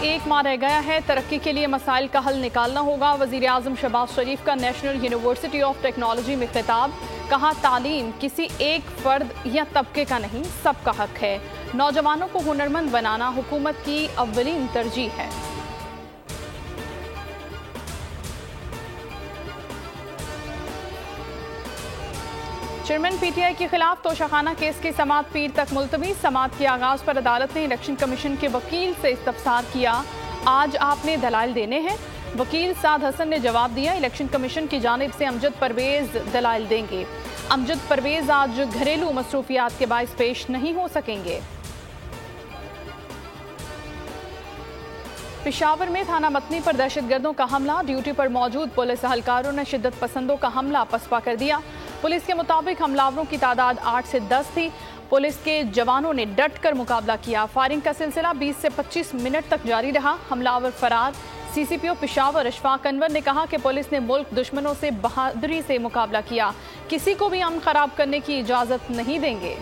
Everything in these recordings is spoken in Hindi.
एक माह रह गया है, तरक्की के लिए मसाइल का हल निकालना होगा। वज़ीर आज़म शहबाज शरीफ का नेशनल यूनिवर्सिटी ऑफ टेक्नोलॉजी में खिताब। कहा, तालीम किसी एक फर्द या तबके का नहीं, सबका हक है। नौजवानों को हुनरमंद बनाना हुकूमत की अव्वलीन तरजीह है। चेयरमैन पीटीआई के खिलाफ तोशाखाना केस की समाअत पीर तक मुलतवी। समाअत के आगाज पर अदालत ने इलेक्शन कमीशन के वकील से इस्तफसार किया, आज आपने दलाइल देने हैं। वकील साद हसन ने जवाब दिया, इलेक्शन कमीशन की जानिब से अमजद परवेज दलाइल देंगे। अमजद परवेज आज घरेलू मसरूफियात के बाइस पेश नहीं हो सकेंगे। पेशावर में थाना मतनी पर दहशतगर्दों का हमला। ड्यूटी पर मौजूद पुलिस अहलकारों ने शिद्दत पसंदों का हमला पसपा कर दिया। पुलिस के मुताबिक हमलावरों की तादाद 8 से 10 थी। पुलिस के जवानों ने डट कर मुकाबला किया। फायरिंग का सिलसिला 20 से 25 मिनट तक जारी रहा। हमलावर फरार। सीसीपीओ पेशावर अशफाक अनवर ने कहा कि पुलिस ने मुल्क दुश्मनों से बहादुरी से मुकाबला किया, किसी को भी अमन खराब करने की इजाजत नहीं देंगे।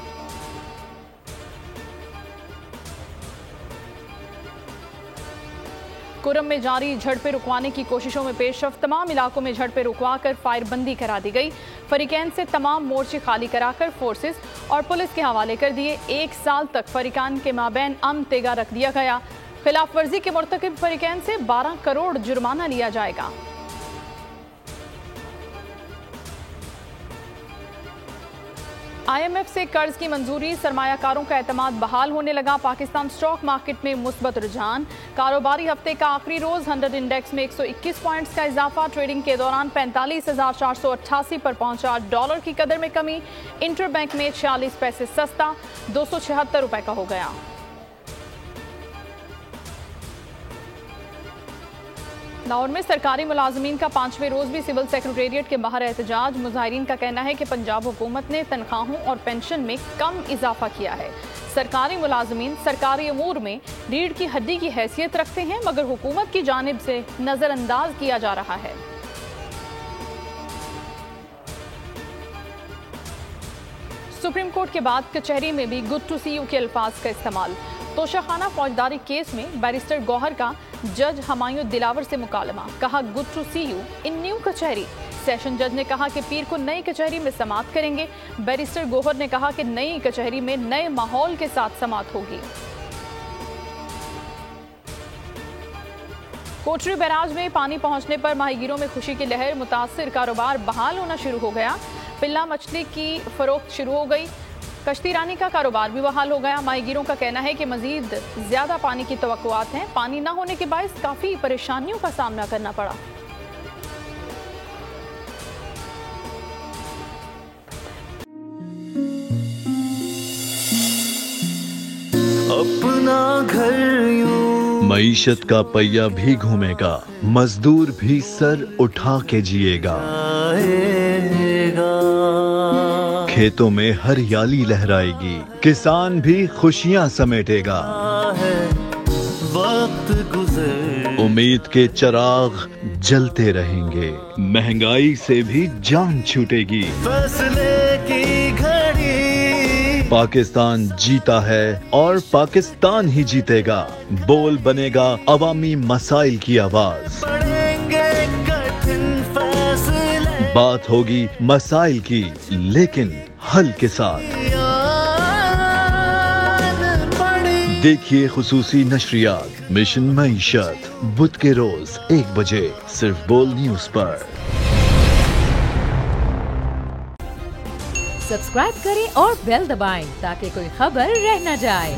कुरम में जारी झड़पें रुकवाने की कोशिशों में पेशरफ्त। तमाम इलाकों में झड़पें रुकवाकर फायरबंदी करा दी गई। फरीकैन से तमाम मोर्चे खाली कराकर फोर्सेस और पुलिस के हवाले कर दिए। 1 साल तक फरीकान के माबैन अमन तेगा रख दिया गया। खिलाफ वर्जी के मुर्तकिब फरीकैन से 12 करोड़ जुर्माना लिया जाएगा। IMF से कर्ज की मंजूरी, सरमायाकारों का एतमाद बहाल होने लगा। पाकिस्तान स्टॉक मार्केट में मुस्बत रुझान। कारोबारी हफ्ते का आखिरी रोज 100 इंडेक्स में 121 पॉइंट्स का इजाफा। ट्रेडिंग के दौरान 45,488 पर पहुंचा। डॉलर की कदर में कमी। इंटरबैंक में 46 पैसे सस्ता 276 रुपए का हो गया। लाहौर में सरकारी मुलाजमीन का 5वें रोज भी सिविल सेक्रेटेरिएट के बाहर एहतजाज। मुजाहिरीन का कहना है कि पंजाब हुकूमत ने तनख्वाहों और पेंशन में कम इजाफा किया है। सरकारी मुलाजमीन सरकारी अमूर में रीढ़ की हड्डी की हैसियत रखते हैं, मगर हुकूमत की जानिब से नजरअंदाज किया जा रहा है। सुप्रीम कोर्ट के बाद कचहरी में भी गुड टू सी यू के अल्फाज का इस्तेमाल। तोशाखाना फौजदारी केस में बैरिस्टर गौहर का जज हमायूं दिलावर से मुकालमा। कहा, good to see you in new कचहरी। सेशन जज ने कहा कि पीर को नई कचहरी में समाअत करेंगे। बैरिस्टर गौहर ने कहा कि नई कचहरी में नए माहौल के साथ समाअत होगी। कोटरी बैराज में पानी पहुंचने पर माहीगीरों में खुशी की लहर। मुतासिर कारोबार बहाल होना शुरू हो गया। पिल्ला मछली की फरोख्त शुरू हो गई। कश्ती रानी का कारोबार भी बहाल हो गया। माहीगीरों का कहना है कि मजीद ज्यादा पानी की तवक्कुआत हैं। पानी न होने के बायस काफी परेशानियों का सामना करना पड़ा। अपना घर यूं मईशत का पहिया भी घूमेगा, मजदूर भी सर उठा के जिएगा। खेतों में हरियाली लहराएगी, किसान भी खुशियां समेटेगा। वक्त गुजर उम्मीद के चिराग जलते रहेंगे, महंगाई से भी जान छूटेगी। फैसले की घड़ी पाकिस्तान जीता है और पाकिस्तान ही जीतेगा। बोल बनेगा अवामी मसाइल की आवाज। पड़ेंगे कठिन फैसले, बात होगी मसाइल की, लेकिन हल के साथ। देखिए खुसूसी नशरियात मिशन मईशत बुध के रोज 1 बजे सिर्फ बोल न्यूज पर। सब्सक्राइब करें और बेल दबाएं ताकि कोई खबर रह न जाए।